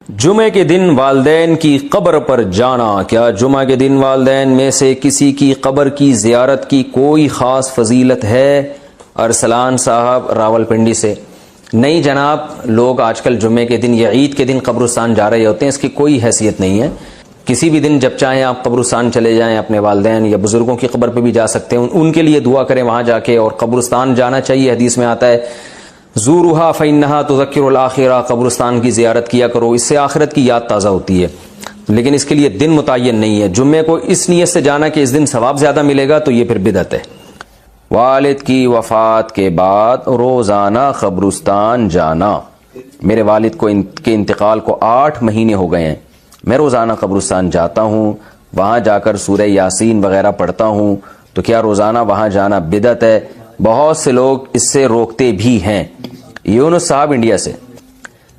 جمعے کے دن والدین کی قبر پر جانا، کیا جمعہ کے دن والدین میں سے کسی کی قبر کی زیارت کی کوئی خاص فضیلت ہے؟ ارسلان صاحب راولپنڈی سے۔ نہیں جناب، لوگ آج کل جمعے کے دن یا عید کے دن قبرستان جا رہے ہوتے ہیں، اس کی کوئی حیثیت نہیں ہے۔ کسی بھی دن جب چاہیں آپ قبرستان چلے جائیں، اپنے والدین یا بزرگوں کی قبر پہ بھی جا سکتے ہیں، ان کے لیے دعا کریں وہاں جا کے، اور قبرستان جانا چاہیے۔ حدیث میں آتا ہے زورھا فإنھا تذکر الآخرہ، قبرستان کی زیارت کیا کرو، اس سے آخرت کی یاد تازہ ہوتی ہے۔ لیکن اس کے لیے دن متعین نہیں ہے۔ جمعے کو اس نیت سے جانا کہ اس دن ثواب زیادہ ملے گا، تو یہ پھر بدعت ہے۔ والد کی وفات کے بعد روزانہ قبرستان جانا۔ میرے والد کے انتقال کو 8 مہینے ہو گئے ہیں، میں روزانہ قبرستان جاتا ہوں، وہاں جا کر سورہ یاسین وغیرہ پڑھتا ہوں، تو کیا روزانہ وہاں جانا بدعت ہے؟ بہت سے لوگ اس سے روکتے بھی ہیں۔ یونس صاحب انڈیا سے۔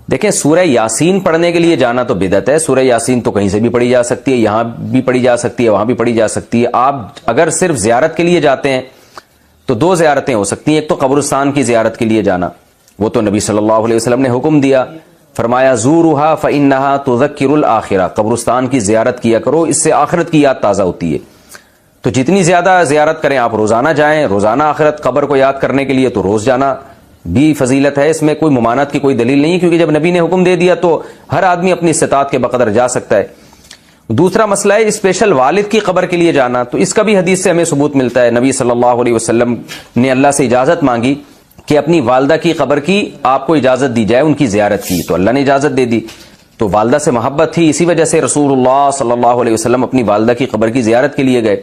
دیکھیں، سورہ یاسین پڑھنے کے لیے جانا تو بدعت ہے۔ سورہ یاسین تو کہیں سے بھی پڑھی جا سکتی ہے، یہاں بھی پڑھی جا سکتی ہے، وہاں بھی پڑھی جا سکتی ہے۔ آپ اگر صرف زیارت کے لیے جاتے ہیں تو 2 زیارتیں ہو سکتی ہیں۔ ایک تو قبرستان کی زیارت کے لیے جانا، وہ تو نبی صلی اللہ علیہ وسلم نے حکم دیا، فرمایا زورھا فإنھا تذکر الآخرہ، قبرستان کی زیارت کیا کرو، اس سے آخرت کی یاد تازہ ہوتی ہے۔ تو جتنی زیادہ زیارت کریں آپ، روزانہ جائیں، روزانہ آخرت قبر کو یاد کرنے کے لیے تو روز جانا بھی فضیلت ہے۔ اس میں کوئی ممانعت کی کوئی دلیل نہیں ہے، کیونکہ جب نبی نے حکم دے دیا تو ہر آدمی اپنی استطاعت کے بقدر جا سکتا ہے۔ دوسرا مسئلہ ہے اسپیشل والد کی قبر کے لیے جانا، تو اس کا بھی حدیث سے ہمیں ثبوت ملتا ہے۔ نبی صلی اللہ علیہ وسلم نے اللہ سے اجازت مانگی کہ اپنی والدہ کی قبر کی آپ کو اجازت دی جائے، ان کی زیارت کی، تو اللہ نے اجازت دے دی۔ تو والدہ سے محبت تھی، اسی وجہ سے رسول اللہ صلی اللہ علیہ وسلم اپنی والدہ کی قبر کی زیارت کے لیے گئے۔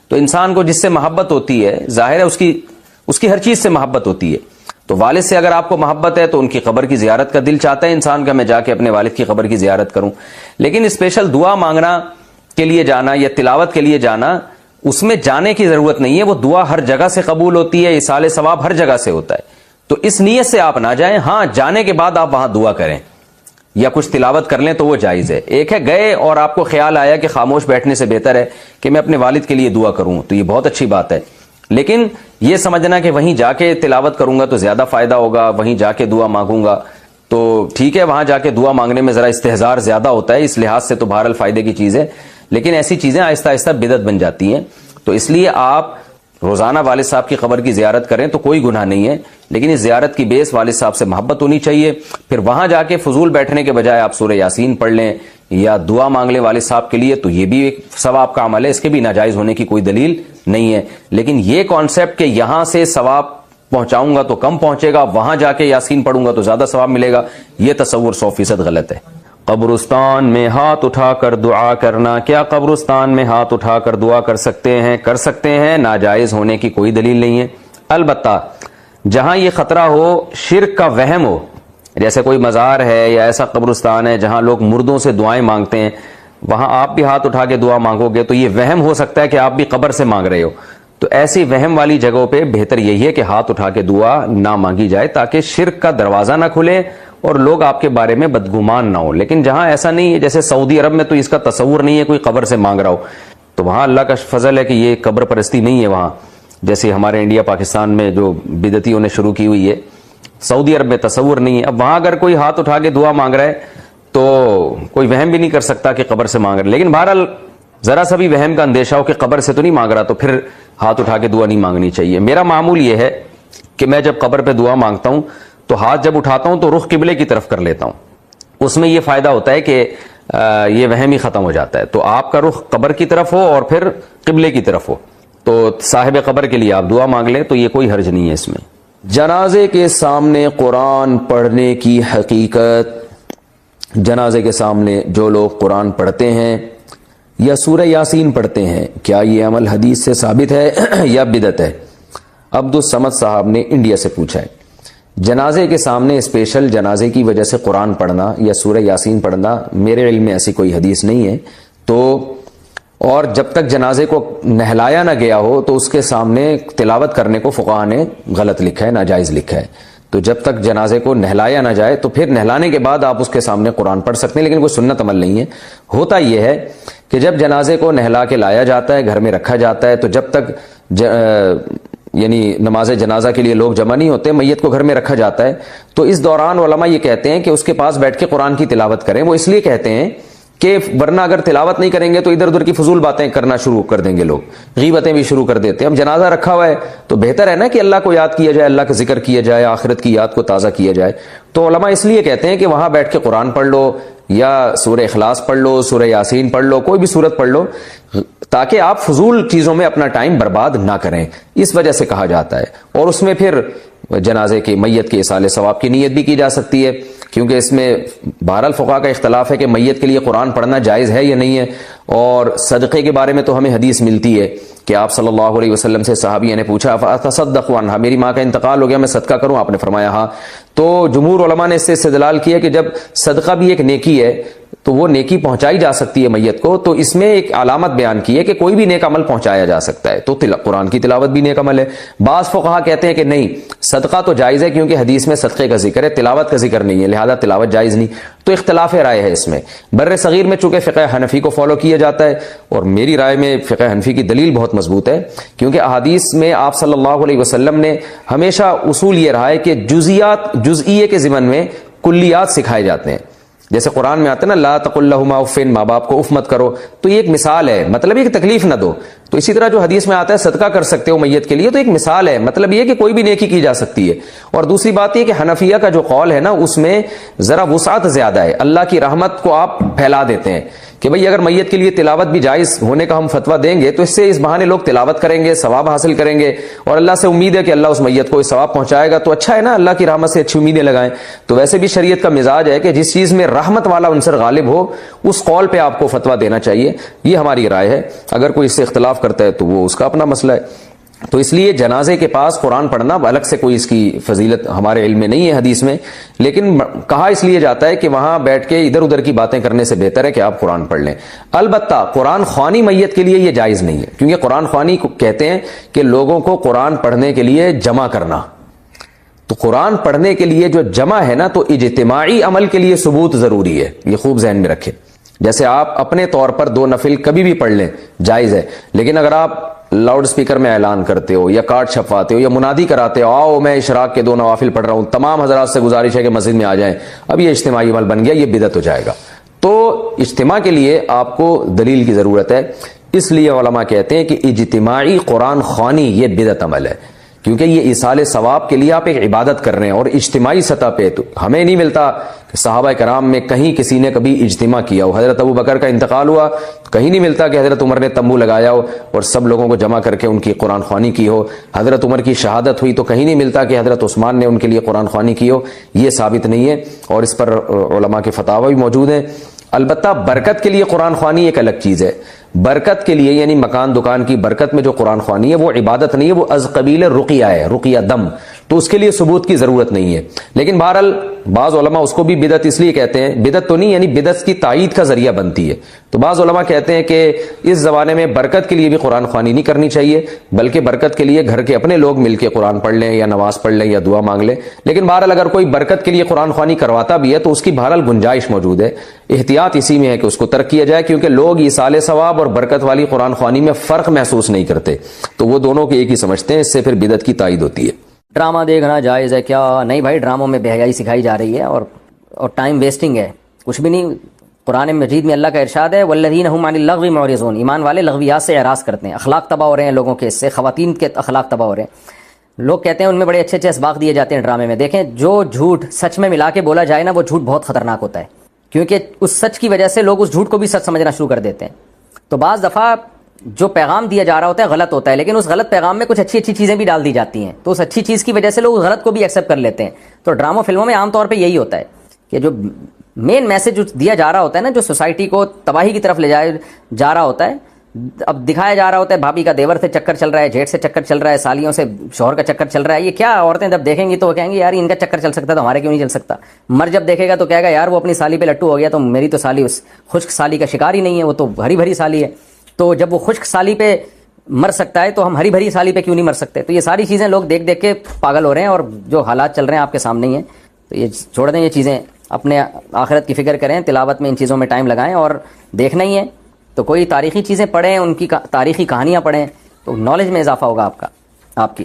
تو انسان کو جس سے محبت ہوتی ہے، ظاہر ہے اس کی ہر چیز سے محبت ہوتی ہے۔ تو والد سے اگر آپ کو محبت ہے تو ان کی قبر کی زیارت کا دل چاہتا ہے انسان کا، میں جا کے اپنے والد کی قبر کی زیارت کروں۔ لیکن اسپیشل دعا مانگنا کے لیے جانا یا تلاوت کے لیے جانا، اس میں جانے کی ضرورت نہیں ہے۔ وہ دعا ہر جگہ سے قبول ہوتی ہے، ایصال ثواب ہر جگہ سے ہوتا ہے، تو اس نیت سے آپ نہ جائیں۔ ہاں، جانے کے بعد آپ وہاں دعا کریں یا کچھ تلاوت کر لیں تو وہ جائز ہے۔ ایک ہے گئے اور آپ کو خیال آیا کہ خاموش بیٹھنے سے بہتر ہے کہ میں اپنے والد کے لیے دعا کروں، تو یہ بہت اچھی بات ہے۔ لیکن یہ سمجھنا کہ وہیں جا کے تلاوت کروں گا تو زیادہ فائدہ ہوگا، وہیں جا کے دعا مانگوں گا، تو ٹھیک ہے، وہاں جا کے دعا مانگنے میں ذرا استحضار زیادہ ہوتا ہے، اس لحاظ سے تو بہرحال فائدے کی چیز ہے، لیکن ایسی چیزیں آہستہ آہستہ بدعت بن جاتی ہیں۔ تو اس لیے آپ روزانہ والد صاحب کی قبر کی زیارت کریں تو کوئی گناہ نہیں ہے، لیکن اس زیارت کی بیس والد صاحب سے محبت ہونی چاہیے۔ پھر وہاں جا کے فضول بیٹھنے کے بجائے آپ سورہ یاسین پڑھ لیں یا دعا مانگ لیں والد صاحب کے لیے، تو یہ بھی ایک ثواب کا عمل ہے، اس کے بھی ناجائز ہونے کی کوئی دلیل نہیں ہے۔ لیکن یہ کانسیپٹ کہ یہاں سے ثواب پہنچاؤں گا تو کم پہنچے گا، وہاں جا کے یاسین پڑھوں گا تو زیادہ ثواب ملے گا، یہ تصور 100% غلط ہے۔ قبرستان میں ہاتھ اٹھا کر دعا کرنا، کیا قبرستان میں ہاتھ اٹھا کر دعا کر سکتے ہیں؟ کر سکتے ہیں، ناجائز ہونے کی کوئی دلیل نہیں ہے۔ البتہ جہاں یہ خطرہ ہو، شرک کا وہم ہو، جیسے کوئی مزار ہے یا ایسا قبرستان ہے جہاں لوگ مردوں سے دعائیں مانگتے ہیں، وہاں آپ بھی ہاتھ اٹھا کے دعا مانگو گے تو یہ وہم ہو سکتا ہے کہ آپ بھی قبر سے مانگ رہے ہو۔ تو ایسی وہم والی جگہوں پہ بہتر یہی ہے کہ ہاتھ اٹھا کے دعا نہ مانگی جائے، تاکہ شرک کا دروازہ نہ کھلے اور لوگ آپ کے بارے میں بدگمان نہ ہو۔ لیکن جہاں ایسا نہیں ہے، جیسے سعودی عرب میں تو اس کا تصور نہیں ہے کوئی قبر سے مانگ رہا ہو، تو وہاں اللہ کا فضل ہے کہ یہ قبر پرستی نہیں ہے وہاں، جیسے ہمارے انڈیا پاکستان میں جو بدعتیوں نے شروع کی ہوئی ہے۔ سعودی عرب میں تصور نہیں ہے۔ اب وہاں اگر کوئی ہاتھ اٹھا کے دعا مانگ رہا ہے تو کوئی وہم بھی نہیں کر سکتا کہ قبر سے مانگ رہا ہے، لیکن بہرحال ذرا سا بھی وہم کا اندیشہ ہو کہ قبر سے تو نہیں مانگ رہا، تو پھر ہاتھ اٹھا کے دعا نہیں مانگنی چاہیے۔ میرا معمول یہ ہے کہ میں جب قبر پہ دعا مانگتا ہوں تو ہاتھ جب اٹھاتا ہوں تو رخ قبلے کی طرف کر لیتا ہوں، اس میں یہ فائدہ ہوتا ہے کہ یہ وہم ہی ختم ہو جاتا ہے۔ تو آپ کا رخ قبر کی طرف ہو اور پھر قبلے کی طرف ہو، تو صاحب قبر کے لیے آپ دعا مانگ لیں، تو یہ کوئی حرج نہیں ہے اس میں۔ جنازے کے سامنے قرآن پڑھنے کی حقیقت، جنازے کے سامنے جو لوگ قرآن پڑھتے ہیں یا سورہ یاسین پڑھتے ہیں، کیا یہ عمل حدیث سے ثابت ہے یا بدعت ہے؟ عبدالصمد صاحب نے انڈیا سے پوچھا ہے۔ جنازے کے سامنے اسپیشل جنازے کی وجہ سے قرآن پڑھنا یا سورہ یاسین پڑھنا، میرے علم میں ایسی کوئی حدیث نہیں ہے، تو اور جب تک جنازے کو نہلایا نہ گیا ہو تو اس کے سامنے تلاوت کرنے کو فقہاء نے غلط لکھا ہے، ناجائز لکھا ہے۔ تو جب تک جنازے کو نہلایا نہ جائے تو پھر نہلانے کے بعد آپ اس کے سامنے قرآن پڑھ سکتے ہیں، لیکن کوئی سنت عمل نہیں ہے۔ ہوتا یہ ہے کہ جب جنازے کو نہلا کے لایا جاتا ہے، گھر میں رکھا جاتا ہے، تو جب تک یعنی نماز جنازہ کے لیے لوگ جمع نہیں ہوتے، میت کو گھر میں رکھا جاتا ہے، تو اس دوران علماء یہ کہتے ہیں کہ اس کے پاس بیٹھ کے قرآن کی تلاوت کریں۔ وہ اس لیے کہتے ہیں کہ ورنہ اگر تلاوت نہیں کریں گے تو ادھر ادھر کی فضول باتیں کرنا شروع کر دیں گے، لوگ غیبتیں بھی شروع کر دیتے ہیں۔ اب جنازہ رکھا ہوا ہے تو بہتر ہے نا کہ اللہ کو یاد کیا جائے، اللہ کا ذکر کیا جائے، آخرت کی یاد کو تازہ کیا جائے۔ تو علماء اس لیے کہتے ہیں کہ وہاں بیٹھ کے قرآن پڑھ لو، یا سورہ اخلاص پڑھ لو، سورہ یاسین پڑھ لو، کوئی بھی سورت پڑھ لو، تاکہ آپ فضول چیزوں میں اپنا ٹائم برباد نہ کریں، اس وجہ سے کہا جاتا ہے۔ اور اس میں پھر جنازے کے میت کے ایصال ثواب کی نیت بھی کی جا سکتی ہے، کیونکہ اس میں بہرحال فقہا کا اختلاف ہے کہ میت کے لیے قرآن پڑھنا جائز ہے یا نہیں ہے۔ اور صدقے کے بارے میں تو ہمیں حدیث ملتی ہے کہ آپ صلی اللہ علیہ وسلم سے صحابیہ نے پوچھا فاتصدق عنہا، میری ماں کا انتقال ہو گیا، میں صدقہ کروں؟ آپ نے فرمایا ہاں۔ تو جمہور علماء نے اس سے استدلال کیا کہ جب صدقہ بھی ایک نیکی ہے تو وہ نیکی پہنچائی جا سکتی ہے میت کو، تو اس میں ایک علامت بیان کی ہے کہ کوئی بھی نیک عمل پہنچایا جا سکتا ہے، تو قرآن کی تلاوت بھی نیک عمل ہے۔ بعض فقہا کہتے ہیں کہ نہیں، صدقہ تو جائز ہے کیونکہ حدیث میں صدقے کا ذکر ہے، تلاوت کا ذکر نہیں ہے، لہذا تلاوت جائز نہیں۔ تو اختلاف رائے ہے اس میں۔ بر صغیر میں چونکہ فقہ حنفی کو فالو کیا جاتا ہے، اور میری رائے میں فقہ حنفی کی دلیل بہت مضبوط ہے، کیونکہ احادیث میں آپ صلی اللہ علیہ وسلم نے ہمیشہ اصول یہ رہا ہے کہ جزئیے کے ضمن میں کلیات سکھائے جاتے ہیں۔ جیسے قرآن میں آتا ہے نا لا تقل لہما اف، ماں باپ کو اف مت کرو، تو یہ ایک مثال ہے، مطلب یہ کہ تکلیف نہ دو۔ تو اسی طرح جو حدیث میں آتا ہے صدقہ کر سکتے ہو میت کے لیے، تو ایک مثال ہے، مطلب یہ کہ کوئی بھی نیکی کی جا سکتی ہے۔ اور دوسری بات یہ کہ حنفیہ کا جو قول ہے نا، اس میں ذرا وسعت زیادہ ہے، اللہ کی رحمت کو آپ پھیلا دیتے ہیں کہ بھئی اگر میت کے لیے تلاوت بھی جائز ہونے کا ہم فتویٰ دیں گے تو اس سے اس بہانے لوگ تلاوت کریں گے، ثواب حاصل کریں گے، اور اللہ سے امید ہے کہ اللہ اس میت کو ثواب پہنچائے گا، تو اچھا ہے نا، اللہ کی رحمت سے اچھی امیدیں لگائیں۔ تو ویسے بھی شریعت کا مزاج ہے کہ جس چیز میں رحمت والا عنصر غالب ہو اس قول پہ آپ کو فتویٰ دینا چاہیے، یہ ہماری رائے ہے۔ اگر کوئی اس سے اختلاف کرتا ہے تو وہ اس کا اپنا مسئلہ ہے۔ تو اس لیے جنازے کے پاس قرآن پڑھنا الگ سے کوئی اس کی فضیلت ہمارے علم میں نہیں ہے حدیث میں، لیکن کہا اس لیے جاتا ہے کہ وہاں بیٹھ کے ادھر ادھر کی باتیں کرنے سے بہتر ہے کہ آپ قرآن پڑھ لیں۔ البتہ قرآن خوانی میت کے لیے یہ جائز نہیں ہے، کیونکہ قرآن خوانی کو کہتے ہیں کہ لوگوں کو قرآن پڑھنے کے لیے جمع کرنا۔ تو قرآن پڑھنے کے لیے جو جمع ہے نا، تو اجتماعی عمل کے لیے ثبوت ضروری ہے، یہ خوب ذہن میں رکھیں۔ جیسے آپ اپنے طور پر 2 نفل کبھی بھی پڑھ لیں جائز ہے، لیکن اگر آپ لاؤڈ سپیکر میں اعلان کرتے ہو یا کارڈ چھپواتے ہو یا منادی کراتے ہو آؤ میں اشراق کے 2 نوافل پڑھ رہا ہوں، تمام حضرات سے گزارش ہے کہ مسجد میں آ جائیں، اب یہ اجتماعی عمل بن گیا، یہ بدعت ہو جائے گا۔ تو اجتماع کے لیے آپ کو دلیل کی ضرورت ہے، اس لیے علماء کہتے ہیں کہ اجتماعی قرآن خوانی یہ بدعت عمل ہے، کیونکہ یہ ایصال ثواب کے لیے آپ ایک عبادت کر رہے ہیں، اور اجتماعی سطح پہ تو ہمیں نہیں ملتا کہ صحابہ کرام میں کہیں کسی نے کبھی اجتماع کیا ہو۔ حضرت ابو بکر کا انتقال ہوا، کہیں نہیں ملتا کہ حضرت عمر نے تمبو لگایا ہو اور سب لوگوں کو جمع کر کے ان کی قرآن خوانی کی ہو۔ حضرت عمر کی شہادت ہوئی تو کہیں نہیں ملتا کہ حضرت عثمان نے ان کے لیے قرآن خوانی کی ہو، یہ ثابت نہیں ہے، اور اس پر علماء کے فتاوی بھی موجود ہیں۔ البتہ برکت کے لیے قرآن خوانی ایک الگ چیز ہے، برکت کے لیے یعنی مکان دکان کی برکت میں جو قرآن خوانی ہے وہ عبادت نہیں ہے، وہ از قبیل رقیہ ہے، رقیہ دم، تو اس کے لیے ثبوت کی ضرورت نہیں ہے۔ لیکن بہرحال بعض علماء اس کو بھی بدعت اس لیے کہتے ہیں، بدعت تو نہیں یعنی بدعت کی تائید کا ذریعہ بنتی ہے، تو بعض علماء کہتے ہیں کہ اس زمانے میں برکت کے لیے بھی قرآن خوانی نہیں کرنی چاہیے، بلکہ برکت کے لیے گھر کے اپنے لوگ مل کے قرآن پڑھ لیں یا نماز پڑھ لیں یا دعا مانگ لیں۔ لیکن بہرحال اگر کوئی برکت کے لیے قرآن خوانی کرواتا بھی ہے تو اس کی بہرحال گنجائش موجود ہے، احتیاط اسی میں ہے کہ اس کو ترک کیا جائے، کیونکہ لوگ ایصال ثواب اور برکت والی قرآن خوانی میں فرق محسوس نہیں کرتے، تو وہ دونوں کو ایک ہی سمجھتے ہیں، اس سے پھر بدعت کی تائید ہوتی ہے۔ ڈرامہ دیکھنا جائز ہے کیا؟ نہیں بھائی، ڈراموں میں بے حیائی سکھائی جا رہی ہے اور ٹائم ویسٹنگ ہے، کچھ بھی نہیں۔ قرآن مجید میں اللہ کا ارشاد ہے والذین هم عن اللغو معرضون، ایمان والے لغویات سے اعراض کرتے ہیں، اخلاق تباہ ہو رہے ہیں لوگوں کے، اس سے خواتین کے اخلاق تباہ ہو رہے ہیں۔ لوگ کہتے ہیں ان میں بڑے اچھے اچھے اسباق دیے جاتے ہیں ڈرامے میں، دیکھیں جو جھوٹ سچ میں ملا کے بولا جائے نا، وہ جھوٹ بہت خطرناک ہوتا ہے، کیونکہ اس سچ کی وجہ سے لوگ اس جھوٹ کو بھی سچ سمجھنا شروع کر دیتے ہیں۔ تو بعض دفعہ جو پیغام دیا جا رہا ہوتا ہے غلط ہوتا ہے، لیکن اس غلط پیغام میں کچھ اچھی اچھی چیزیں بھی ڈال دی جاتی ہیں، تو اس اچھی چیز کی وجہ سے لوگ اس غلط کو بھی ایکسیپٹ کر لیتے ہیں۔ تو ڈراموں فلموں میں عام طور پہ یہی ہوتا ہے کہ جو مین میسج دیا جا رہا ہوتا ہے نا، جو سوسائٹی کو تباہی کی طرف لے جا رہا ہوتا ہے، اب دکھایا جا رہا ہوتا ہے بھابھی کا دیور سے چکر چل رہا ہے، جیٹھ سے چکر چل رہا ہے، سالیوں سے شوہر کا چکر چل رہا ہے، یہ کیا عورتیں جب دیکھیں گی تو وہ کہیں گی یار ان کا چکر چل سکتا تو ہمارے کیوں نہیں چل سکتا۔ مر جب دیکھے گا تو کہے گا یار وہ اپنی سالی پہ لٹو ہو گیا تو میری تو سالی اس خشک سالی کا شکار ہی نہیں ہے، وہ تو ہری بھری سالی ہے، تو جب وہ خشک سالی پہ مر سکتا ہے تو ہم ہری بھری سالی پہ کیوں نہیں مر سکتے۔ تو یہ ساری چیزیں لوگ دیکھ دیکھ کے پاگل ہو رہے ہیں، اور جو حالات چل رہے ہیں آپ کے سامنے ہی ہیں، تو یہ چھوڑ دیں یہ چیزیں، اپنے آخرت کی فکر کریں، تلاوت میں ان چیزوں میں ٹائم لگائیں، اور دیکھنا ہی ہے تو کوئی تاریخی چیزیں پڑھیں، ان کی تاریخی کہانیاں پڑھیں، تو نالج میں اضافہ ہوگا آپ کی۔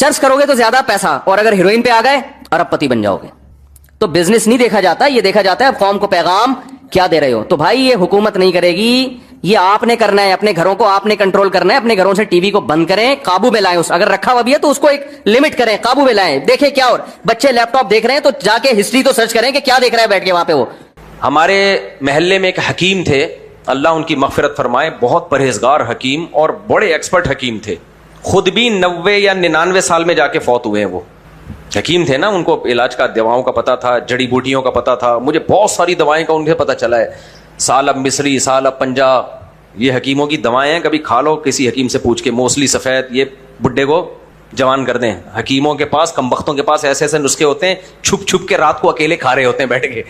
چرچ کرو گے تو زیادہ پیسہ, اور اگر ہیروئن پہ آ گئے ارب پتی بن جاؤ گے. تو بزنس نہیں دیکھا جاتا, یہ دیکھا جاتا ہے قوم کو پیغام کیا دے رہے ہو. تو بھائی یہ حکومت نہیں کرے گی, یہ آپ نے کرنا ہے, اپنے گھروں کو آپ نے کنٹرول کرنا ہے. اپنے گھروں سے ٹی وی کو بند کریں, قابو میں لائیں. اگر رکھا ہوا بھی ہے تو اس کو ایک لمٹ کریں, قابو میں لائیں. دیکھیں کیا, اور بچے لیپ ٹاپ دیکھ رہے ہیں تو جا کے ہسٹری تو سرچ کریں کہ کیا دیکھ رہا ہے بیٹھ کے وہاں پہ. وہ ہمارے محلے میں ایک حکیم تھے, اللہ ان کی مغفرت فرمائے, بہت پرہیزگار حکیم اور بڑے ایکسپرٹ حکیم تھے. خود بھی 90 یا 99 سال میں جا کے فوت ہوئے ہیں. وہ حکیم تھے نا, ان کو علاج کا, دواؤں کا پتا تھا, جڑی بوٹیوں کا پتا تھا. مجھے بہت ساری دوائیں کا ان سے پتا چلا ہے. سالب مصری, سالب پنجا, یہ حکیموں کی دوائیں ہیں, کبھی کھا لو کسی حکیم سے پوچھ کے. موسلی سفید, یہ بڈھے کو جوان کر دیں. حکیموں کے پاس, کمبختوں کے پاس ایسے ایسے نسخے ہوتے ہیں, چھپ چھپ کے رات کو اکیلے کھا رہے ہوتے ہیں بیٹھ کے.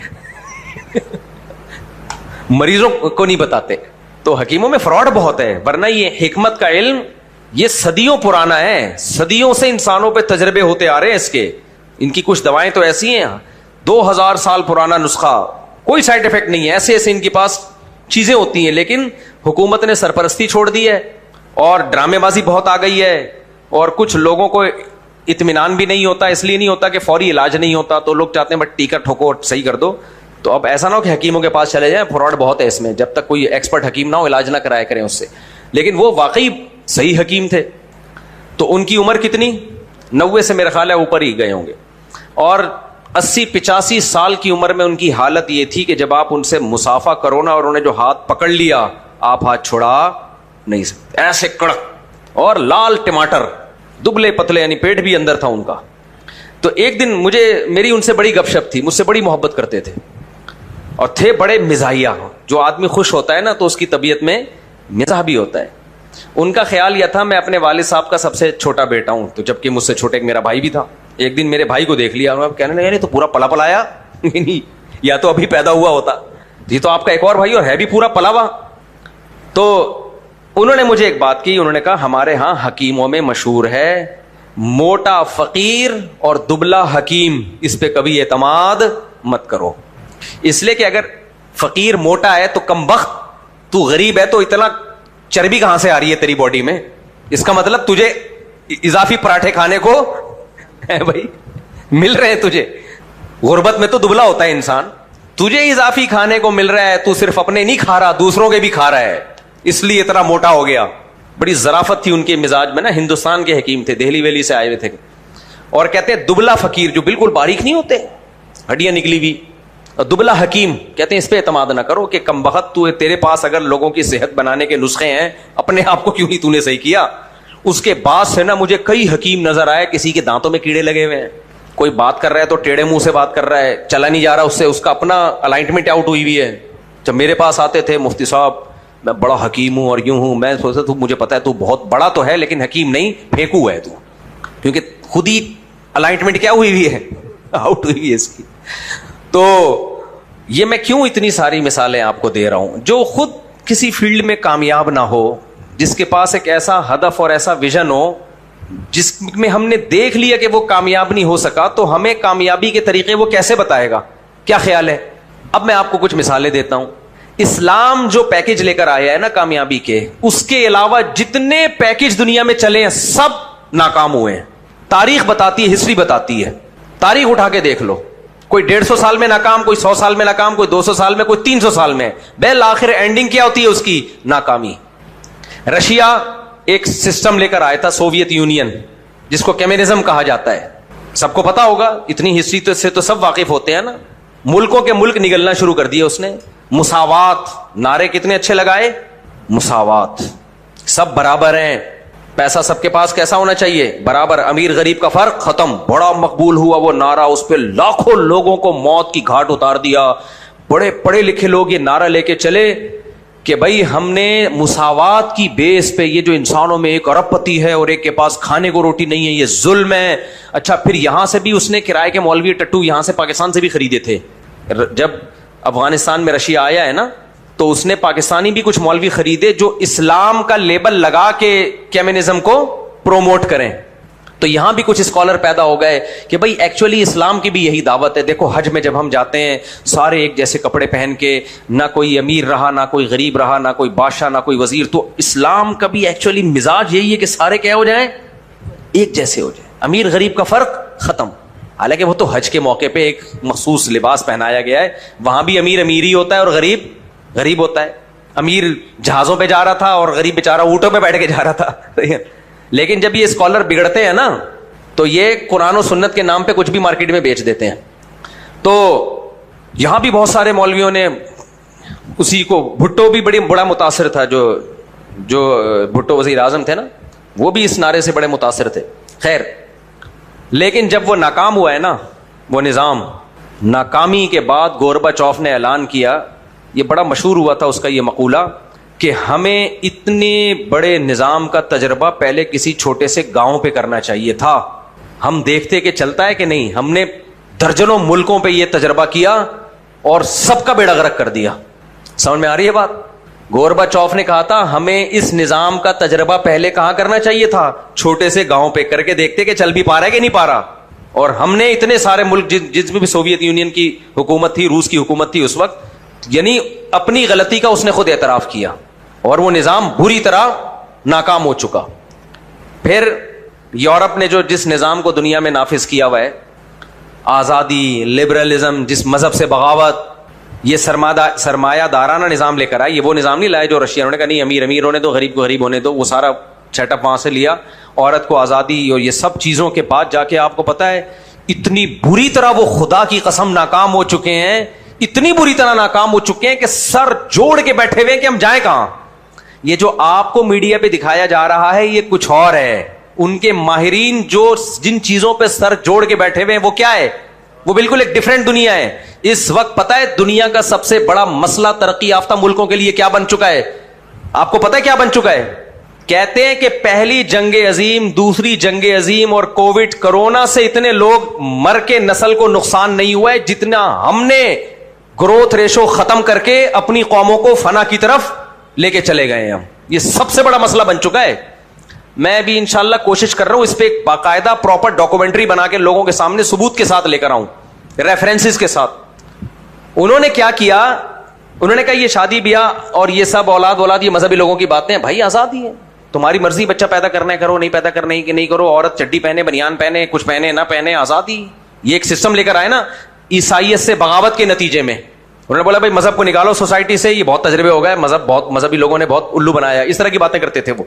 مریضوں کو نہیں بتاتے. تو حکیموں میں فراڈ بہت ہے, ورنہ یہ حکمت کا علم یہ صدیوں پرانا ہے. صدیوں سے انسانوں پہ تجربے ہوتے آ رہے ہیں اس کے. ان کی کچھ دوائیں تو ایسی ہیں 2000 سال پرانا نسخہ, کوئی سائڈ افیکٹ نہیں ہے. ایسے ایسے ان کے پاس چیزیں ہوتی ہیں, لیکن حکومت نے سرپرستی چھوڑ دی ہے اور ڈرامے بازی بہت آ گئی ہے. اور کچھ لوگوں کو اطمینان بھی نہیں ہوتا, اس لیے نہیں ہوتا کہ فوری علاج نہیں ہوتا, تو لوگ چاہتے ہیں بٹ ٹیکا ٹھوکو صحیح کر دو. تو اب ایسا نہ ہو کہ حکیموں کے پاس چلے جائیں, فراڈ بہت ہے اس میں. جب تک کوئی ایکسپرٹ حکیم نہ ہو علاج نہ کرایا کریں اس سے. لیکن وہ واقعی صحیح حکیم تھے. تو ان کی عمر کتنی, 90 سے میرا خیال ہے اوپر ہی گئے ہوں گے. اور 80-85 سال کی عمر میں ان کی حالت یہ تھی کہ جب آپ ان سے مصافحہ کرو نا, اور انہیں جو ہاتھ پکڑ لیا, آپ ہاتھ چھڑا نہیں سکتے. ایسے کڑک, اور لال ٹماٹر, دبلے پتلے, یعنی پیٹ بھی اندر تھا ان کا. تو ایک دن میری ان سے بڑی گپ شپ تھی, مجھ سے بڑی محبت کرتے تھے, اور تھے بڑے مزاحیہ. جو آدمی خوش ہوتا ہے نا تو اس کی طبیعت میں مزاح بھی ہوتا ہے. ان کا خیال یہ تھا, میں اپنے والد صاحب کا سب سے چھوٹا بیٹا ہوں, تو جبکہ مجھ سے چھوٹے ایک میرا بھائی بھی تھا. ایک دن میرے بھائی کو دیکھ لیا, کہنے لگے تو پورا پلا پلا آیا. نہیں, یا تو ابھی پیدا ہوا ہوتا, یہ تو آپ کا ایک اور بھائی اور ہے بھی پورا پلا ہوا. تو انہوں نے مجھے ایک بات کی, انہوں نے کہا ہمارے ہاں حکیموں میں مشہور ہے موٹا فقیر اور دبلا حکیم, اس پہ کبھی اعتماد مت کرو. اس لیے کہ اگر فقیر موٹا ہے تو کمبخت, تو غریب ہے تو اتنا چربی کہاں سے آ رہی ہے تیری باڈی میں, اس کا مطلب تجھے اضافی پراٹھے کھانے کو بھائی مل رہے ہیں تجھے. غربت میں تو دبلا ہوتا ہے انسان, تجھے اضافی کھانے کو مل رہا ہے, تو صرف اپنے نہیں کھا رہا دوسروں کے بھی کھا رہا ہے, اس لیے اتنا موٹا ہو گیا. بڑی ظرافت تھی ان کے مزاج میں نا. ہندوستان کے حکیم تھے, دہلی ویلی سے آئے ہوئے تھے, اور کہتے ہیں دبلا فقیر, جو بالکل باریک نہیں ہوتے, ہڈیاں نکلی ہوئی, اور دبلا حکیم, کہتے ہیں اس پہ اعتماد نہ کرو کہ کم بخت تو تیرے پاس اگر لوگوں کی صحت بنانے کے نسخے ہیں, اپنے آپ کو کیوں نہیں تو نے صحیح کیا. اس کے بعد سے نا مجھے کئی حکیم نظر آئے, کسی کے دانتوں میں کیڑے لگے ہوئے ہیں, کوئی بات کر رہا ہے تو ٹیڑے منہ سے بات کر رہا ہے, چلا نہیں جا رہا اس سے, اس کا اپنا الائنمنٹ آؤٹ ہوئی ہوئی ہے. جب میرے پاس آتے تھے, مفتی صاحب میں بڑا حکیم ہوں اور یوں ہوں, میں سوچتا تو مجھے پتا ہے تو بہت بڑا تو ہے لیکن حکیم نہیں, پھینکو ہے تو, کیونکہ خود ہی الائنمنٹ کیا ہوئی ہوئی ہے, آؤٹ ہوئی ہوئی ہے اس کی. تو یہ میں کیوں اتنی ساری مثالیں آپ کو دے رہا ہوں, جو خود کسی فیلڈ میں کامیاب نہ ہو, جس کے پاس ایک ایسا ہدف اور ایسا ویژن ہو جس میں ہم نے دیکھ لیا کہ وہ کامیاب نہیں ہو سکا, تو ہمیں کامیابی کے طریقے وہ کیسے بتائے گا, کیا خیال ہے. اب میں آپ کو کچھ مثالیں دیتا ہوں. اسلام جو پیکج لے کر آیا ہے نا کامیابی کے, اس کے علاوہ جتنے پیکج دنیا میں چلے ہیں سب ناکام ہوئے ہیں. تاریخ بتاتی ہے, ہسٹری بتاتی ہے, تاریخ اٹھا کے دیکھ لو. کوئی 150 سال میں ناکام, کوئی 100 سال میں ناکام, کوئی 200 سال میں, کوئی 300 سال میں. بالآخر اینڈنگ کیا ہوتی ہے اس کی, ناکامی. رشیا ایک سسٹم لے کر آیا تھا, سوویت یونین, جس کو کمیونزم کہا جاتا ہے. سب کو پتا ہوگا, اتنی ہسٹری سے تو سب واقف ہوتے ہیں نا. ملکوں کے ملک نگلنا شروع کر دیا اس نے. مساوات, نعرے کتنے اچھے لگائے, مساوات, سب برابر ہیں, پیسہ سب کے پاس کیسا ہونا چاہیے, برابر, امیر غریب کا فرق ختم. بڑا مقبول ہوا وہ نعرہ, اس پہ لاکھوں لوگوں کو موت کی گھاٹ اتار دیا. بڑے پڑھے لکھے لوگ یہ نعرہ لے کے چلے کہ بھائی ہم نے مساوات کی بیس پہ, یہ جو انسانوں میں ایک ارب پتی ہے اور ایک کے پاس کھانے کو روٹی نہیں ہے, یہ ظلم ہے. اچھا پھر یہاں سے بھی اس نے کرائے کے مولوی ٹٹو یہاں سے پاکستان سے بھی خریدے تھے. جب افغانستان میں رشیا آیا ہے نا, تو اس نے پاکستانی بھی کچھ مولوی خریدے جو اسلام کا لیبل لگا کے کمیونزم کو پروموٹ کریں. تو یہاں بھی کچھ اسکالر پیدا ہو گئے کہ بھائی ایکچولی اسلام کی بھی یہی دعوت ہے. دیکھو حج میں جب ہم جاتے ہیں سارے ایک جیسے کپڑے پہن کے, نہ کوئی امیر رہا, نہ کوئی غریب رہا, نہ کوئی بادشاہ, نہ کوئی وزیر. تو اسلام کا بھی ایکچولی مزاج یہی ہے کہ سارے کیا ہو جائیں, ایک جیسے ہو جائیں. امیر غریب کا فرق ختم. حالانکہ وہ تو حج کے موقع پہ ایک مخصوص لباس پہنایا گیا ہے, وہاں بھی امیر امیر ہی ہوتا ہے اور غریب غریب ہوتا ہے. امیر جہازوں پہ جا رہا تھا اور غریب بیچارہ اونٹوں پہ بیٹھ کے جا رہا تھا. لیکن جب یہ اسکالر بگڑتے ہیں نا تو یہ قرآن و سنت کے نام پہ کچھ بھی مارکیٹ میں بیچ دیتے ہیں. تو یہاں بھی بہت سارے مولویوں نے اسی کو, بھٹو بھی بڑا متاثر تھا, جو بھٹو وزیر اعظم تھے نا, وہ بھی اس نعرے سے بڑے متاثر تھے. خیر, لیکن جب وہ ناکام ہوا ہے نا وہ نظام, ناکامی کے بعد گورباچوف نے اعلان کیا, یہ بڑا مشہور ہوا تھا اس کا یہ مقولہ, کہ ہمیں اتنے بڑے نظام کا تجربہ پہلے کسی چھوٹے سے گاؤں پہ کرنا چاہیے تھا. ہم دیکھتے کہ چلتا ہے کہ نہیں. ہم نے درجنوں ملکوں پہ یہ تجربہ کیا اور سب کا بیڑا غرق کر دیا. سمجھ میں آ رہی ہے بات؟ گورباچوف نے کہا تھا ہمیں اس نظام کا تجربہ پہلے کہاں کرنا چاہیے تھا, چھوٹے سے گاؤں پہ کر کے دیکھتے کہ چل بھی پا رہا ہے کہ نہیں پا رہا. اور ہم نے اتنے سارے ملک جس میں بھی سوویت یونین کی حکومت تھی, روس کی حکومت تھی اس وقت, یعنی اپنی غلطی کا اس نے خود اعتراف کیا اور وہ نظام بری طرح ناکام ہو چکا. پھر یورپ نے جس نظام کو دنیا میں نافذ کیا ہوا ہے, آزادی, لبرلزم, جس مذہب سے بغاوت, یہ سرمایہ دارانہ نظام لے کر آئے. یہ وہ نظام نہیں لائے جو رشیا نے کہا نہیں امیر امیر ہونے دو, غریب کو غریب ہونے دو. وہ سارا سیٹ اپ وہاں سے لیا, عورت کو آزادی اور یہ سب چیزوں کے بعد جا کے آپ کو پتا ہے اتنی بری طرح وہ خدا کی قسم ناکام ہو چکے ہیں, اتنی بری طرح ناکام ہو چکے ہیں کہ سر جوڑ کے بیٹھے ہوئے کہ ہم جائیں کہاں. یہ جو آپ کو میڈیا پہ دکھایا جا رہا ہے یہ کچھ اور ہے. ان کے ماہرین جن چیزوں پہ سر جوڑ کے بیٹھے ہوئے ہیں وہ کیا ہے, وہ بالکل ایک ڈیفرنٹ دنیا ہے. اس وقت پتا ہے دنیا کا سب سے بڑا مسئلہ ترقی یافتہ ملکوں کے لیے کیا بن چکا ہے؟ آپ کو پتا ہے کیا بن چکا ہے؟ کہتے ہیں کہ پہلی جنگ عظیم, دوسری جنگ عظیم اور کووڈ کرونا سے اتنے لوگ مر کے نسل کو نقصان نہیں ہوا ہے جتنا ہم نے گروتھ ریشو ختم کر کے اپنی قوموں کو فنا کی طرف لے کے چلے گئے ہیں. یہ سب سے بڑا مسئلہ بن چکا ہے. میں بھی انشاءاللہ کوشش کر رہا ہوں اس پہ ایک باقاعدہ پراپر ڈاکومنٹری بنا کے لوگوں کے سامنے ثبوت کے ساتھ لے کر آؤں, ریفرنسز کے ساتھ. انہوں نے کیا کیا, انہوں نے کہا یہ شادی بیاہ اور یہ سب اولاد یہ مذہبی لوگوں کی باتیں ہیں. بھائی آزادی ہے, تمہاری مرضی, بچہ پیدا کرنا ہے کرو, نہیں پیدا کرنا ہے کہ نہیں کرو, عورت چڈی پہنے, بنیان پہنے, کچھ پہنے نہ پہنے, آزادی. یہ ایک سسٹم لے کر آئے نا عیسائیت سے بغاوت کے نتیجے میں. انہوں نے بولا بھائی مذہب کو نکالو سوسائٹی سے, یہ بہت تجربے ہو گئے, بہت مذہبی لوگوں نے بہت الو بنایا. اس طرح کی باتیں کرتے تھے وہ.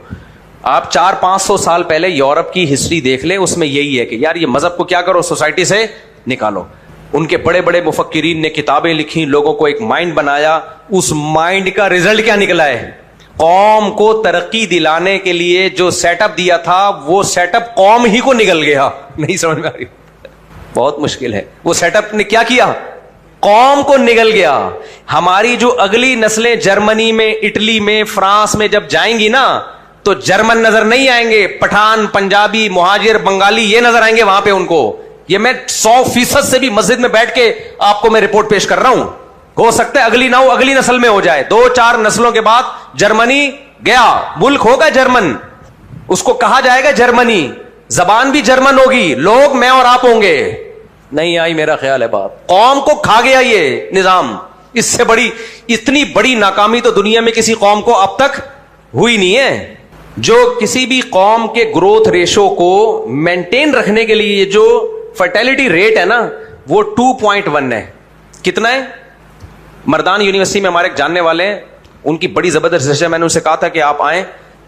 آپ 400-500 سال پہلے یورپ کی ہسٹری دیکھ لیں, اس میں یہی ہے کہ یار یہ مذہب کو کیا کرو, سوسائٹی سے نکالو. ان کے بڑے بڑے مفکرین نے کتابیں لکھی, لوگوں کو ایک مائنڈ بنایا. اس مائنڈ کا رزلٹ کیا نکلا ہے؟ قوم کو ترقی دلانے کے لیے جو سیٹ اپ دیا تھا وہ سیٹ اپ قوم ہی کو نکل گیا. نہیں سمجھ میں آ رہی؟ بہت مشکل ہے. وہ سیٹ اپ نے کیا کیا؟ قوم کو نگل گیا. ہماری جو اگلی نسلیں جرمنی میں, اٹلی میں, فرانس میں جب جائیں گی نا تو جرمن نظر نہیں آئیں گے, پٹھان, پنجابی, مہاجر, بنگالی یہ نظر آئیں گے وہاں پہ ان کو. یہ میں 100% سے بھی مسجد میں بیٹھ کے آپ کو میں رپورٹ پیش کر رہا ہوں. ہو سکتا ہے اگلی نہ ہو, اگلی نسل میں ہو جائے. 2-4 نسلوں کے بعد جرمنی گیا, ملک ہوگا جرمن, اس کو کہا جائے گا جرمنی, زبان بھی جرمن ہوگی, لوگ میں اور آپ ہوں گے. نہیں آئی میرا خیال ہے بات. قوم کو کھا گیا یہ نظام. اس سے بڑی, اتنی بڑی ناکامی تو دنیا میں کسی قوم کو اب تک ہوئی نہیں ہے. جو کسی بھی قوم کے گروتھ ریشو کو مینٹین رکھنے کے لیے جو فرٹیلٹی ریٹ ہے نا وہ 2.1 ہے. کتنا ہے؟ مردان یونیورسٹی میں ہمارے ایک جاننے والے ہیں, ان کی بڑی زبردست ریسرچ ہے. میں نے ان سے کہا تھا کہ آپ آئیں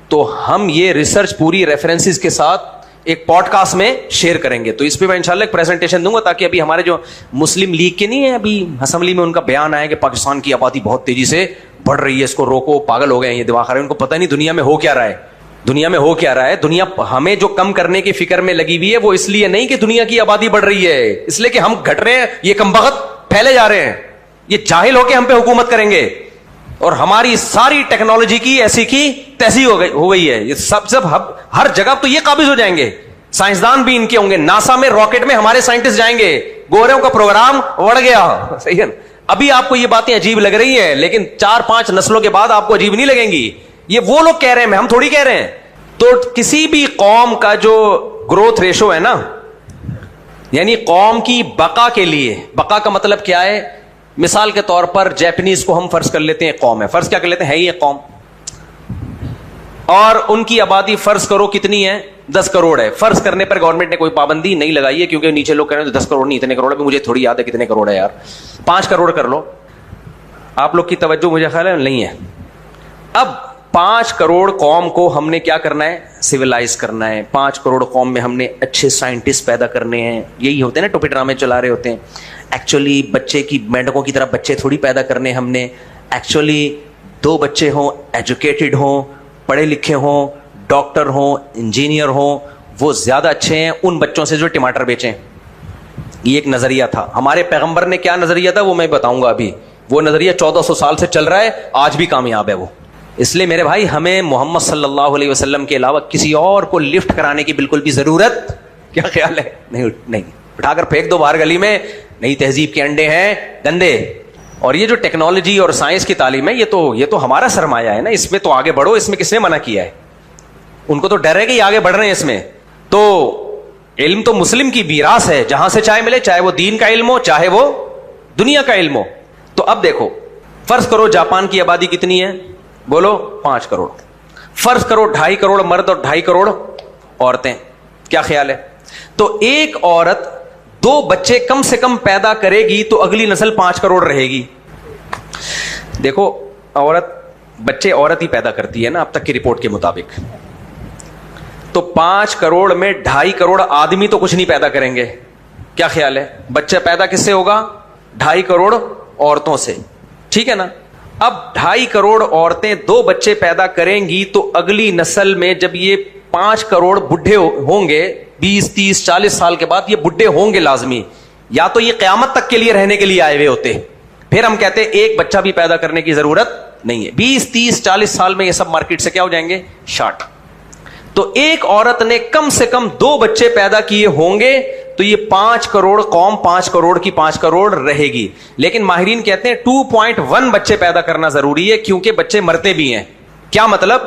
تو ہم یہ ریسرچ پوری ریفرنسز کے ساتھ ایک پوڈ کاسٹ میں شیئر کریں گے. تو اس پہ میں انشاءاللہ ایک پریزنٹیشن دوں گا تاکہ ابھی ہمارے جو مسلم لیگ کے نہیں ہے, ابھی اسمبلی میں ان کا بیان آیا کہ پاکستان کی آبادی بہت تیزی سے بڑھ رہی ہے, اس کو روکو, پاگل ہو گئے ہیں یہ دواخارے, ان کو پتہ نہیں دنیا میں ہو کیا رہا ہے. دنیا میں ہو کیا رہا ہے؟ دنیا ہمیں جو کم کرنے کی فکر میں لگی ہوئی ہے وہ اس لیے نہیں کہ دنیا کی آبادی بڑھ رہی ہے, اس لیے کہ ہم گھٹ رہے ہیں, یہ کمبخت پھیلے جا رہے ہیں, یہ جاہل ہو کے ہم پہ حکومت کریں گے اور ہماری ساری ٹیکنالوجی کی ایسی کی تیسی ہو گئی ہے. یہ سب ہر جگہ تو یہ قابض ہو جائیں گے. سائنسدان بھی ان کے ہوں گے. ناسا میں راکٹ میں ہمارے سائنٹسٹ جائیں گے. گوروں کا پروگرام بڑھ گیا. صحیح ہے. ابھی آپ کو یہ باتیں عجیب لگ رہی ہیں لیکن 4-5 نسلوں کے بعد آپ کو عجیب نہیں لگیں گی. یہ وہ لوگ کہہ رہے ہیں, ہم تھوڑی کہہ رہے ہیں. تو کسی بھی قوم کا جو گروتھ ریشو ہے نا, یعنی قوم کی بقا کے لیے, بقا کا مطلب کیا ہے؟ مثال کے طور پر جیپنیز کو ہم فرض کر لیتے ہیں قوم ہے, فرض کیا کر لیتے ہیں, ہے ہی ایک قوم, اور ان کی آبادی فرض کرو کتنی ہے, 10 کروڑ ہے. فرض کرنے پر گورنمنٹ نے کوئی پابندی نہیں لگائی ہے, کیونکہ نیچے لوگ کہہ رہے ہیں 10 کروڑ نہیں اتنے کروڑ ہے, مجھے تھوڑی یاد ہے کتنے کروڑ ہے یار, 5 کروڑ کر لو. آپ لوگ کی توجہ مجھے خیال ہے نہیں ہے. اب 5 کروڑ قوم کو ہم نے کیا کرنا ہے, سویلائز کرنا ہے. 5 کروڑ قوم میں ہم نے اچھے سائنٹسٹ پیدا کرنے ہیں. یہی ہوتے ہیں نا ٹوپی ڈرامے چلا رہے ہوتے ہیں. ایکچولی بچے کی مینڈکوں کی طرح بچے تھوڑی پیدا کرنے ہم نے. ایکچولی 2 بچے ہوں, ایجوکیٹڈ ہوں, پڑھے لکھے ہوں, ڈاکٹر ہوں, انجینئر ہوں, وہ زیادہ اچھے ہیں ان بچوں سے جو ٹماٹر بیچیں. یہ ایک نظریہ تھا. ہمارے پیغمبر نے کیا نظریہ تھا وہ میں بتاؤں گا ابھی. وہ نظریہ 1400 سال سے چل رہا ہے, آج بھی کامیاب ہے وہ. اس لیے میرے بھائی ہمیں محمد صلی اللہ علیہ وسلم کے علاوہ کسی اور کو لفٹ کرانے کی بالکل بھی ضرورت, کیا خیال ہے, نہیں. اٹھا کر پھینک دو باہر گلی میں, نئی تہذیب کے انڈے ہیں گندے. اور یہ جو ٹیکنالوجی اور سائنس کی تعلیم ہے یہ تو ہمارا سرمایہ ہے نا, اس میں تو آگے بڑھو. اس میں کس نے منع کیا ہے؟ ان کو تو ڈر ہے کہ یہ آگے بڑھ رہے ہیں اس میں. تو علم تو مسلم کی میراث ہے, جہاں سے چاہے ملے, چاہے وہ دین کا علم ہو چاہے وہ دنیا کا علم ہو. تو اب دیکھو, فرض کرو جاپان کی آبادی کتنی ہے, بولو 5 کروڑ. فرض کرو 2.5 کروڑ مرد اور 2.5 کروڑ عورتیں. کیا خیال ہے؟ تو ایک عورت 2 بچے کم سے کم پیدا کرے گی تو اگلی نسل 5 کروڑ رہے گی. دیکھو بچے عورت ہی پیدا کرتی ہے نا اب تک کی رپورٹ کے مطابق. تو 5 کروڑ میں 2.5 کروڑ آدمی تو کچھ نہیں پیدا کریں گے. کیا خیال ہے؟ بچہ پیدا کس سے ہوگا؟ 2.5 کروڑ عورتوں سے. ٹھیک ہے نا. اب 2.5 کروڑ عورتیں 2 بچے پیدا کریں گی تو اگلی نسل میں جب یہ 5 کروڑ بڈھے ہوں گے 20 30 40 سال کے بعد, یہ بڈھے ہوں گے لازمی, یا تو یہ قیامت تک کے لیے رہنے کے لیے آئے ہوئے ہوتے. پھر ہم کہتے ہیں ایک بچہ بھی پیدا کرنے کی ضرورت نہیں ہے. 20 30 40 سال میں یہ سب مارکیٹ سے کیا ہو جائیں گے, شارٹ. تو ایک عورت نے کم سے کم 2 بچے پیدا کیے ہوں گے تو یہ 5 کروڑ قوم 5 کروڑ کی 5 کروڑ رہے گی. لیکن ماہرین کہتے ہیں 2.1 بچے پیدا کرنا ضروری ہے, کیونکہ بچے مرتے بھی ہیں. کیا مطلب؟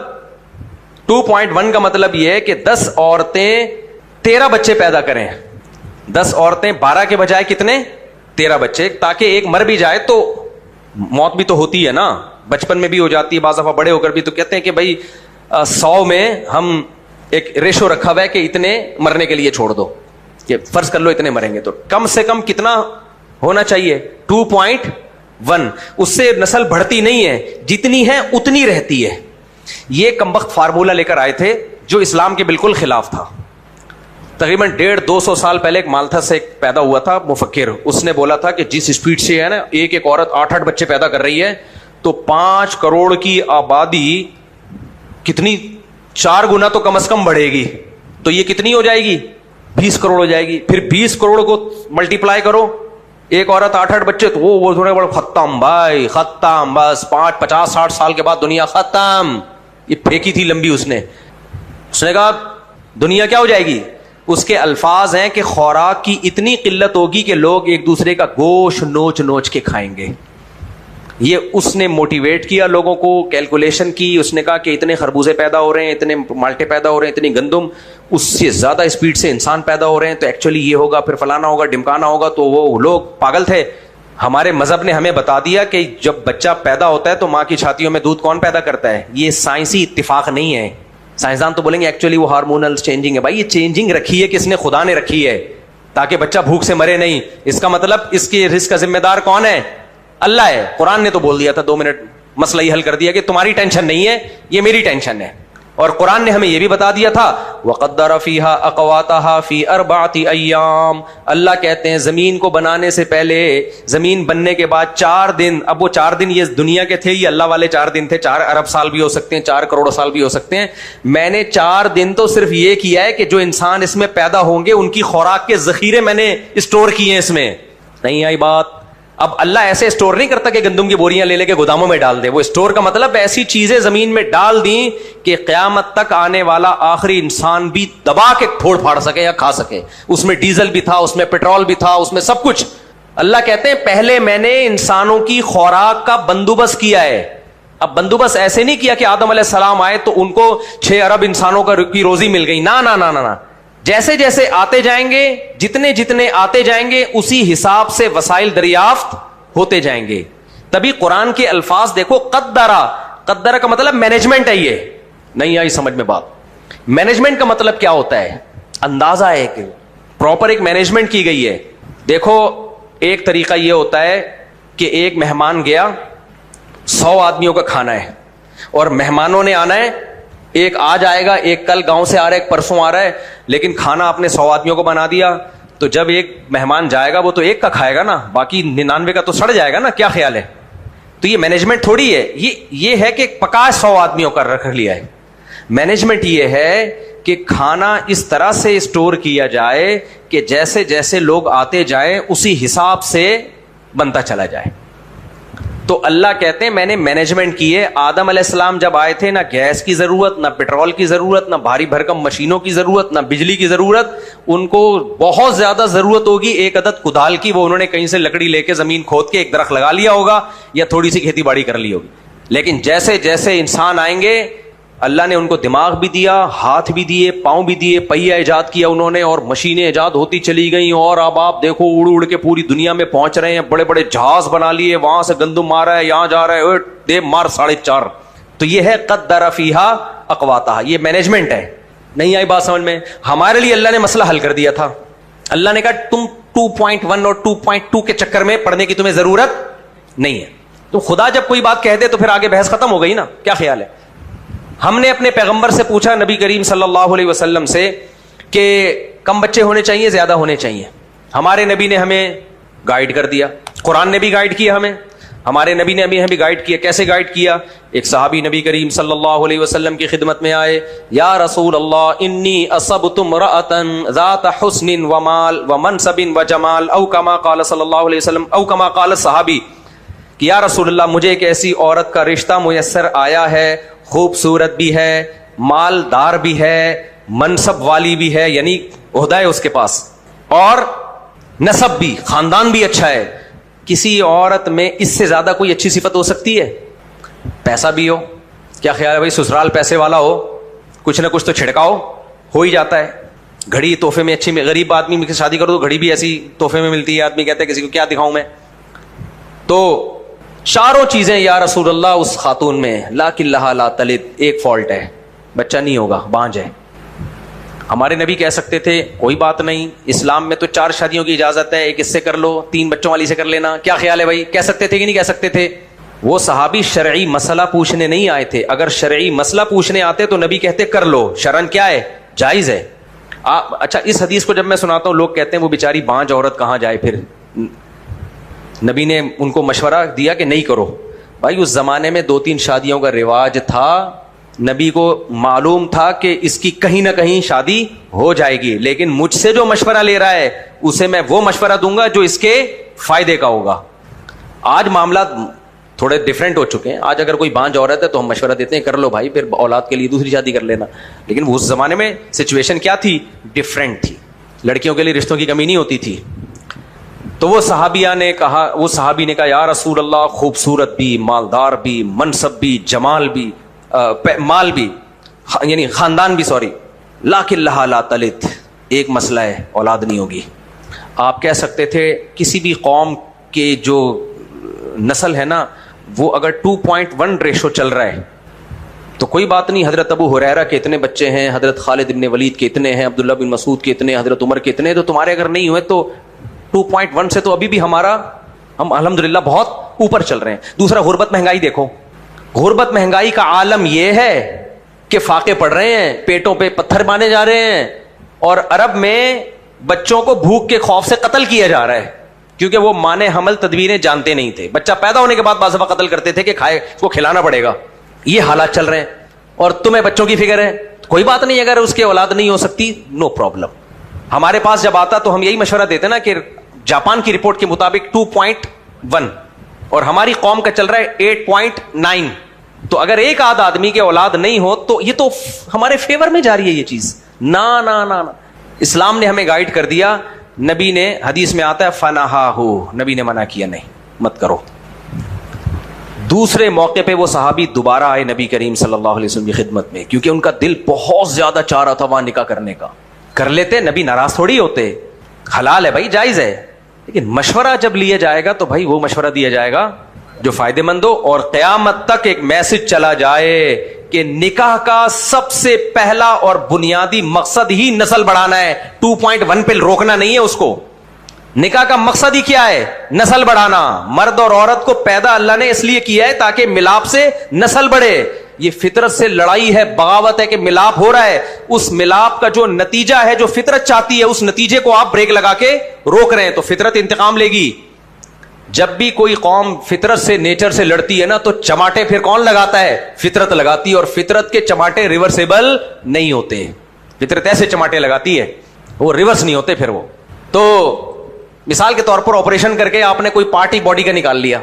2.1 کا مطلب یہ ہے کہ 10 عورتیں 13 بچے پیدا کریں. 10 عورتیں 12 کے بجائے کتنے؟ 13 بچے, تاکہ ایک مر بھی جائے تو موت بھی تو ہوتی ہے نا, بچپن میں بھی ہو جاتی ہے, بعض دفعہ بڑے ہو کر بھی. تو کہتے ہیں کہ بھائی 100 میں ہم ایک ریشو رکھا ہوا ہے کہ اتنے مرنے کے لیے چھوڑ دو, کہ فرض کر لو اتنے مریں گے, تو کم سے کم کتنا ہونا چاہیے؟ 2.1. اس سے نسل بڑھتی نہیں ہے, جتنی ہے اتنی رہتی ہے. یہ کمبخت فارمولہ لے کر آئے تھے جو اسلام کے بالکل خلاف تھا. تقریباً 150-200 سال پہلے ایک مالتھا سے پیدا ہوا تھا مفکر. اس نے بولا تھا کہ جس اسپیڈ سے ہے نا ایک عورت 8 بچے پیدا کر رہی ہے, تو 5 کروڑ کی آبادی کتنی 4 گنا تو کم از کم بڑھے گی. تو یہ کتنی ہو جائے گی؟ 20 کروڑ ہو جائے گی. پھر 20 کروڑ کو ملٹیپلائی کرو, ایک عورت 8 بچے, تو وہ تھوڑے بڑے ختم بھائی ختم, بس 50-60 سال کے بعد دنیا ختم. یہ پھینکی تھی لمبی اس نے کہا دنیا کیا ہو جائے گی. اس کے الفاظ ہیں کہ خوراک کی اتنی قلت ہوگی کہ لوگ ایک دوسرے کا گوشت نوچ نوچ کے کھائیں گے. یہ اس نے موٹیویٹ کیا لوگوں کو, کیلکولیشن کی. اس نے کہا کہ اتنے خربوزے پیدا ہو رہے ہیں, اتنے مالٹے پیدا ہو رہے ہیں, اتنی گندم, اس سے زیادہ اسپیڈ سے انسان پیدا ہو رہے ہیں, تو ایکچولی یہ ہوگا, پھر فلانا ہوگا, ڈمکانا ہوگا. تو وہ لوگ پاگل تھے. ہمارے مذہب نے ہمیں بتا دیا کہ جب بچہ پیدا ہوتا ہے تو ماں کی چھاتیوں میں دودھ کون پیدا کرتا ہے. یہ سائنسی اتفاق نہیں ہے. سائنسدان تو بولیں گے ایکچولی وہ ہارمونل چینجنگ ہے. بھائی یہ چینجنگ رکھی ہے کس نے؟ خدا نے رکھی ہے, تاکہ بچہ بھوک سے مرے نہیں. اس کا مطلب اس کے رزق کا ذمہ دار کون ہے؟ اللہ ہے. قرآن نے تو بول دیا تھا 2 منٹ مسئلہ یہ حل کر دیا کہ تمہاری ٹینشن نہیں ہے, یہ میری ٹینشن ہے. اور قرآن نے ہمیں یہ بھی بتا دیا تھا وَقَدَّرَ فِيهَا أَقْوَاتَهَا فِي 4 أَيَّامٍ. اللہ کہتے ہیں زمین کو بنانے سے پہلے, زمین بننے کے بعد 4 دن. اب وہ 4 دن یہ دنیا کے تھے, یہ اللہ والے 4 دن تھے. 4 ارب سال بھی ہو سکتے ہیں, 4 کروڑ سال بھی ہو سکتے ہیں. میں نے 4 دن تو صرف یہ کیا ہے کہ جو انسان اس میں پیدا ہوں گے ان کی خوراک کے ذخیرے میں نے اسٹور کیے ہیں. اس میں نہیں آئی بات. اب اللہ ایسے اسٹور نہیں کرتا کہ گندم کی بوریاں لے کے گوداموں میں ڈال دے. وہ اسٹور کا مطلب ایسی چیزیں زمین میں ڈال دیں کہ قیامت تک آنے والا آخری انسان بھی دبا کے پھوڑ پھاڑ سکے یا کھا سکے. اس میں ڈیزل بھی تھا, اس میں پیٹرول بھی تھا, اس میں سب کچھ. اللہ کہتے ہیں پہلے میں نے انسانوں کی خوراک کا بندوبست کیا ہے. اب بندوبست ایسے نہیں کیا کہ آدم علیہ السلام آئے تو ان کو 6 ارب انسانوں کی روزی مل گئی. نہ نہ نہ نہ, جیسے جیسے آتے جائیں گے, جتنے جتنے آتے جائیں گے, اسی حساب سے وسائل دریافت ہوتے جائیں گے. تبھی قرآن کے الفاظ دیکھو, قدرہ کا مطلب مینجمنٹ ہے. یہ نہیں آئی سمجھ میں بات. مینجمنٹ کا مطلب کیا ہوتا ہے؟ اندازہ ہے کہ پراپر ایک مینجمنٹ کی گئی ہے. دیکھو ایک طریقہ یہ ہوتا ہے کہ ایک مہمان گیا, 100 آدمیوں کا کھانا ہے اور مہمانوں نے آنا ہے, ایک آج آئے گا, ایک کل گاؤں سے آ رہا ہے, ایک پرسوں آ رہا ہے, لیکن کھانا آپ نے 100 آدمیوں کو بنا دیا, تو جب ایک مہمان جائے گا وہ تو ایک کا کھائے گا نا, باقی 99 کا تو سڑ جائے گا نا. کیا خیال ہے؟ تو یہ مینجمنٹ تھوڑی ہے, یہ ہے کہ پکا 100 آدمیوں کا رکھ لیا ہے. مینجمنٹ یہ ہے کہ کھانا اس طرح سے اسٹور کیا جائے کہ جیسے جیسے لوگ آتے جائیں اسی حساب سے بنتا چلا جائے. تو اللہ کہتے ہیں میں نے مینجمنٹ کی ہے. آدم علیہ السلام جب آئے تھے نہ گیس کی ضرورت, نہ پیٹرول کی ضرورت, نہ بھاری بھرکم مشینوں کی ضرورت, نہ بجلی کی ضرورت. ان کو بہت زیادہ ضرورت ہوگی ایک عدد کدال کی, وہ انہوں نے کہیں سے لکڑی لے کے زمین کھود کے ایک درخت لگا لیا ہوگا یا تھوڑی سی کھیتی باڑی کر لی ہوگی. لیکن جیسے جیسے انسان آئیں گے اللہ نے ان کو دماغ بھی دیا, ہاتھ بھی دیے, پاؤں بھی دیے, پہیا ایجاد کیا انہوں نے, اور مشینیں ایجاد ہوتی چلی گئیں. اور اب آپ دیکھو اڑ اڑ کے پوری دنیا میں پہنچ رہے ہیں, بڑے بڑے جہاز بنا لیے, وہاں سے گندم آ رہا ہے, یہاں جا رہا ہے, دے مار 4.5. تو یہ ہے قدر فیہا اقواتہا, یہ مینجمنٹ ہے. نہیں آئی بات سمجھ میں؟ ہمارے لیے اللہ نے مسئلہ حل کر دیا تھا. اللہ نے کہا تم 2.1 اور 2.2 کے چکر میں پڑھنے کی تمہیں ضرورت نہیں ہے. تو خدا جب کوئی بات کہہ دے تو پھر آگے بحث ختم ہو گئی نا. کیا خیال ہے؟ ہم نے اپنے پیغمبر سے پوچھا, نبی کریم صلی اللہ علیہ وسلم سے, کہ کم بچے ہونے چاہیے زیادہ ہونے چاہیے؟ ہمارے نبی نے ہمیں گائیڈ کر دیا, قرآن نے بھی گائیڈ کیا ہمیں, ہمارے نبی نے ہمیں گائیڈ کیا. کیسے گائیڈ کیا؟ ایک صحابی نبی کریم صلی اللہ علیہ وسلم کی خدمت میں آئے, یا رسول اللہ انی اصبت امرأۃ ذات حسن ومال ومنصب وجمال, او کما قال صلی اللہ علیہ وسلم, او کما قال صحابی, کہ یا رسول اللہ مجھے ایک ایسی عورت کا رشتہ میسر آیا ہے, خوبصورت بھی ہے, مالدار بھی ہے, منصب والی بھی ہے, یعنی عہدہ ہے اس کے پاس, اور نسب بھی, خاندان بھی اچھا ہے. کسی عورت میں اس سے زیادہ کوئی اچھی صفت ہو سکتی ہے؟ پیسہ بھی ہو. کیا خیال ہے بھائی؟ سسرال پیسے والا ہو, کچھ نہ کچھ تو چھڑکاؤ ہو ہی جاتا ہے. گھڑی تحفے میں اچھی, غریب آدمی کی شادی کرو تو گھڑی بھی ایسی تحفے میں ملتی ہے, آدمی کہتا ہے کسی کو کیا دکھاؤں میں. تو چاروں چیزیں یا رسول اللہ اس خاتون میں, لاکن لہا لا تلد, ایک فالٹ ہے, بچہ نہیں ہوگا, بانجھ ہے. ہمارے نبی کہہ سکتے تھے کوئی بات نہیں, اسلام میں تو 4 شادیوں کی اجازت ہے, ایک اس سے کر لو, 3 بچوں والی سے کر لینا. کیا خیال ہے بھائی؟ کہہ سکتے تھے کہ نہیں کہہ سکتے تھے؟ وہ صحابی شرعی مسئلہ پوچھنے نہیں آئے تھے. اگر شرعی مسئلہ پوچھنے آتے تو نبی کہتے کر لو, شرعن کیا ہے, جائز ہے. اچھا اس حدیث کو جب میں سناتا ہوں لوگ کہتے ہیں وہ بیچاری بانجھ عورت کہاں جائے, پھر نبی نے ان کو مشورہ دیا کہ نہیں کرو. بھائی اس زمانے میں 2-3 شادیوں کا رواج تھا, نبی کو معلوم تھا کہ اس کی کہیں نہ کہیں شادی ہو جائے گی, لیکن مجھ سے جو مشورہ لے رہا ہے اسے میں وہ مشورہ دوں گا جو اس کے فائدے کا ہوگا. آج معاملات تھوڑے ڈیفرنٹ ہو چکے ہیں. آج اگر کوئی بانجھ عورت ہے تو ہم مشورہ دیتے ہیں کر لو بھائی, پھر اولاد کے لیے دوسری شادی کر لینا. لیکن اس زمانے میں سچویشن کیا تھی؟ ڈیفرنٹ تھی. لڑکیوں کے لیے رشتوں کی کمی نہیں ہوتی تھی. تو وہ صحابی نے کہا یا رسول اللہ خوبصورت بھی, مالدار بھی, منصب بھی, جمال بھی, مال بھی, یعنی خاندان بھی, لاکن لہا لا تلد, ایک مسئلہ ہے, اولاد نہیں ہوگی. آپ کہہ سکتے تھے کسی بھی قوم کے جو نسل ہے نا وہ اگر 2.1 ریشو چل رہا ہے تو کوئی بات نہیں. حضرت ابو ہریرہ کے اتنے بچے ہیں, حضرت خالد ابن ولید کے اتنے ہیں, عبداللہ بن مسعود کے اتنے, حضرت عمر کے اتنے, تو تمہارے اگر نہیں ہوئے تو 2.1 سے تو ابھی بھی ہم الحمدللہ بہت اوپر چل رہے ہیں. دوسرا غربت مہنگائی دیکھو. غربت مہنگائی کا عالم یہ ہے کہ فاقے پڑ رہے ہیں, پیٹوں پہ پتھر باندھے جا رہے ہیں, اور عرب میں بچوں کو بھوک کے خوف سے قتل کیا جا رہا ہے کیونکہ وہ مانے حمل تدبیریں جانتے نہیں تھے. بچہ پیدا ہونے کے بعد بعض دفعہ قتل کرتے تھے کہ کھائے, اس کو کھلانا پڑے گا. یہ حالات چل رہے ہیں. اور تمہیں بچوں کی فکر ہے, کوئی بات نہیں, اگر اس کی اولاد نہیں ہو سکتی نو پرابلم. ہمارے پاس جب آتا تو ہم یہی مشورہ دیتے نا کہ جاپان کی رپورٹ کے مطابق 2.1 اور ہماری قوم کا چل رہا ہے 8.9. تو اگر ایک آدھ آدمی کے اولاد نہیں ہو تو یہ تو ہمارے فیور میں جا رہی ہے یہ چیز. نا نا نا نا, اسلام نے ہمیں گائیڈ کر دیا. نبی نے, حدیث میں آتا ہے فنہاہو, نبی نے منع کیا نہیں مت کرو. دوسرے موقع پہ وہ صحابی دوبارہ آئے نبی کریم صلی اللہ علیہ وسلم کی خدمت میں کیونکہ ان کا دل بہت زیادہ چاہ رہا تھا وہاں نکاح کرنے کا. کر لیتے, نبی ناراض تھوڑی ہوتے, حلال ہے بھائی, جائز ہے. لیکن مشورہ جب لیا جائے گا تو بھائی وہ مشورہ دیا جائے گا جو فائدے مند ہو, اور قیامت تک ایک میسج چلا جائے کہ نکاح کا سب سے پہلا اور بنیادی مقصد ہی نسل بڑھانا ہے, 2.1 پہ روکنا نہیں ہے اس کو. نکاح کا مقصد ہی کیا ہے؟ نسل بڑھانا. مرد اور عورت کو پیدا اللہ نے اس لیے کیا ہے تاکہ ملاپ سے نسل بڑھے. یہ فطرت سے لڑائی ہے, بغاوت ہے کہ ملاپ ہو رہا ہے. اس ملاپ کا جو نتیجہ ہے, جو فطرت چاہتی ہے, اس نتیجے کو آپ بریک لگا کے روک رہے ہیں, تو فطرت انتقام لے گی. جب بھی کوئی قوم فطرت سے, نیچر سے لڑتی ہے نا, تو چماٹے پھر کون لگاتا ہے؟ فطرت لگاتی ہے. اور فطرت کے چماٹے ریورسیبل نہیں ہوتے. فطرت ایسے چماٹے لگاتی ہے, وہ ریورس نہیں ہوتے پھر وہ. تو مثال کے طور پر آپریشن کر کے آپ نے کوئی پارٹی باڈی کا نکال لیا,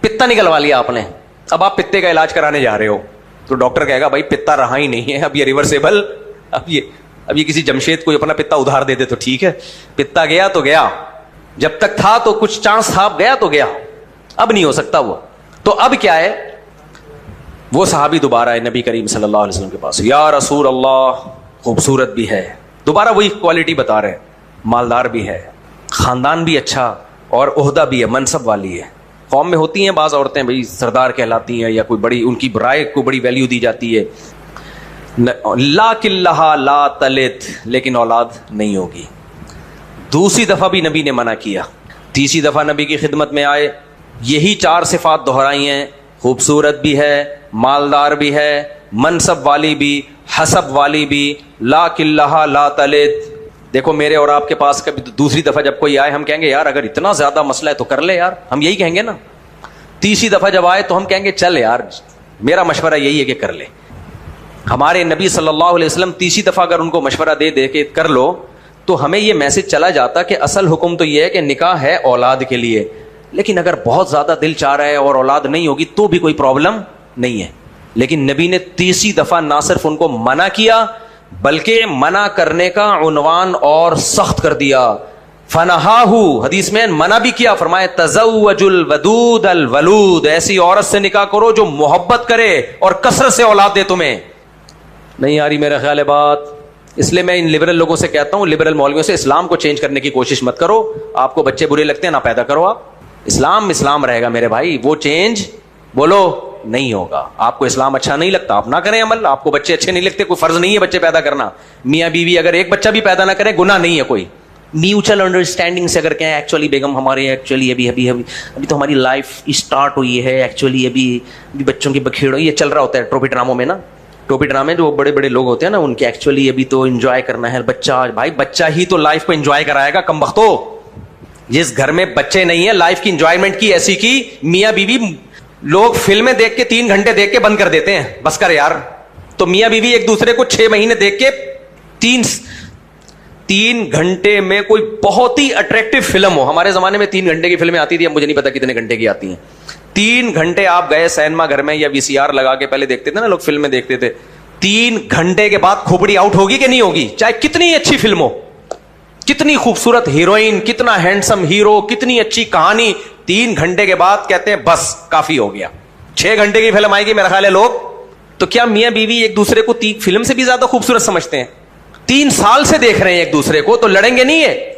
پتا نکلوا لیا آپ نے. اب آپ پتے کا علاج کرانے جا رہے ہو, تو ڈاکٹر کہے گا بھائی پتا رہا ہی نہیں ہے, اب یہ ریورسیبل, اب یہ کسی جمشید کو اپنا پتا ادھار دے دے تو ٹھیک ہے. پتا گیا تو گیا, جب تک تھا تو کچھ چانس تھا, گیا تو گیا, اب نہیں ہو سکتا وہ. تو اب کیا ہے, وہ صحابی دوبارہ ہے نبی کریم صلی اللہ علیہ وسلم کے پاس, یا رسول اللہ, خوبصورت بھی ہے, دوبارہ وہی کوالٹی بتا رہے ہیں, مالدار بھی ہے, خاندان بھی اچھا, اور عہدہ بھی ہے, منصب والی ہے. قوم میں ہوتی ہیں بعض عورتیں بھائی سردار کہلاتی ہیں, یا کوئی بڑی, ان کی رائے کو بڑی ویلیو دی جاتی ہے. لا کلھا لا تلد, لیکن اولاد نہیں ہوگی. دوسری دفعہ بھی نبی نے منع کیا. تیسری دفعہ نبی کی خدمت میں آئے, یہی 4 صفات دہرائی ہیں, خوبصورت بھی ہے, مالدار بھی ہے, منصب والی بھی, حسب والی بھی, لا کلھا لا تلد. دیکھو میرے اور آپ کے پاس کبھی دوسری دفعہ جب کوئی آئے, ہم کہیں گے یار اگر اتنا زیادہ مسئلہ ہے تو کر لے یار, ہم یہی کہیں گے نا. تیسری دفعہ جب آئے تو ہم کہیں گے چل یار, میرا مشورہ یہی ہے کہ کر لے. ہمارے نبی صلی اللہ علیہ وسلم تیسری دفعہ اگر ان کو مشورہ دے کے کر لو, تو ہمیں یہ میسج چلا جاتا کہ اصل حکم تو یہ ہے کہ نکاح ہے اولاد کے لیے, لیکن اگر بہت زیادہ دل چاہ رہا ہے اور اولاد نہیں ہوگی تو بھی کوئی پرابلم نہیں ہے. لیکن نبی نے تیسری دفعہ نہ صرف ان کو منع کیا, بلکہ منع کرنے کا عنوان اور سخت کر دیا. فنہاہو, حدیث میں منع بھی کیا, فرمائے تزوج الودود الولود, ایسی عورت سے نکاح کرو جو محبت کرے اور کثرت سے اولاد دے تمہیں. نہیں آ رہی میرا خیال ہے بات, اس لیے میں ان لبرل لوگوں سے کہتا ہوں, لبرل مولویوں سے, اسلام کو چینج کرنے کی کوشش مت کرو. آپ کو بچے برے لگتے ہیں, نہ پیدا کرو آپ. اسلام رہے گا میرے بھائی, وہ چینج بولو نہیں ہوگا. آپ کو اسلام اچھا نہیں لگتا, آپ نہ کریں عمل. آپ کو بچے اچھے نہیں لگتے, کوئی فرض نہیں ہے بچے پیدا کرنا. میاں بیوی اگر ایک بچہ بھی پیدا نہ کرے گناہ نہیں ہے کوئی. میوچل انڈرسٹینڈنگ سے اگر کہیں ایکچولی بیگم ہمارے ایکچولی ابھی تو ہماری لائف اسٹارٹ ہوئی ہے, ایکچولی ابھی بچوں کی بکھیڑ ہوئی, یہ چل رہا ہوتا ہے ٹروپی ڈراموں میں نا. ٹوپی ڈرامے جو بڑے بڑے لوگ ہوتے ہیں نا, ان کے ایکچولی ابھی تو انجوائے کرنا ہے بچہ. بھائی بچہ ہی تو لائف کو انجوائے کرائے گا کم بختو. جس گھر میں بچے نہیں ہیں, لائف کی انجوائمنٹ کی ایسی کی میاں بیوی لوگ فلمیں دیکھ کے 3 گھنٹے دیکھ کے بند کر دیتے ہیں, بس کر یار. تو میاں بیوی ایک دوسرے کو 6 مہینے دیکھ کے 3 گھنٹے میں کوئی بہت ہی اٹریکٹیو فلم ہو. ہمارے زمانے میں 3 گھنٹے کی فلمیں آتی تھی, اب مجھے نہیں پتا کتنے گھنٹے کی آتی ہیں. 3 گھنٹے آپ گئے سینما گھر میں, یا VCR لگا کے پہلے دیکھتے تھے نا لوگ, فلمیں دیکھتے تھے. 3 گھنٹے کے بعد کھوپڑی آؤٹ ہوگی کہ نہیں ہوگی, چاہے کتنی اچھی فلم ہو, کتنی خوبصورت ہیروئن, کتنا ہینڈسم ہیرو, کتنی اچھی کہانی. 3 گھنٹے کے بعد کہتے ہیں بس کافی ہو گیا. 6 گھنٹے کی فلم آئے گی میرا خیال ہے لوگ. تو کیا میاں بیوی ایک دوسرے کو فلم سے بھی زیادہ خوبصورت سمجھتے ہیں؟ 3 سال سے دیکھ رہے ہیں ایک دوسرے کو, تو لڑیں گے نہیں ہے؟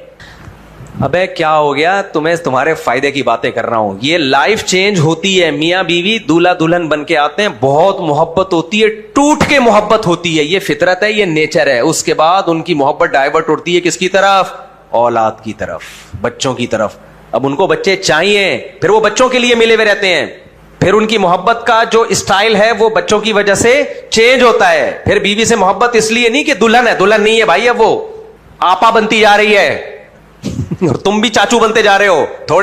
ابے کیا ہو گیا, تمہیں تمہارے فائدے کی باتیں کر رہا ہوں. یہ لائف چینج ہوتی ہے. میاں بیوی دولہا دلہن بن کے آتے ہیں, بہت محبت ہوتی ہے, ٹوٹ کے محبت ہوتی ہے, یہ فطرت ہے, یہ نیچر ہے. اس کے بعد ان کی محبت ڈائیورٹ ہوتی ہے کس کی طرف؟ اولاد کی طرف, بچوں کی طرف. اب ان کو بچے چاہیے, پھر وہ بچوں کے لیے ملے ہوئے رہتے ہیں. پھر ان کی محبت کا جو اسٹائل ہے وہ بچوں کی وجہ سے چینج ہوتا ہے. پھر بیوی سے محبت اس لیے نہیں کہ دلہن ہے, دلہن نہیں ہے بھائی, اب وہ آپا بنتی جا رہی ہے اور تم بھی چاچو بنتے جا رہے ہو. تھوڑے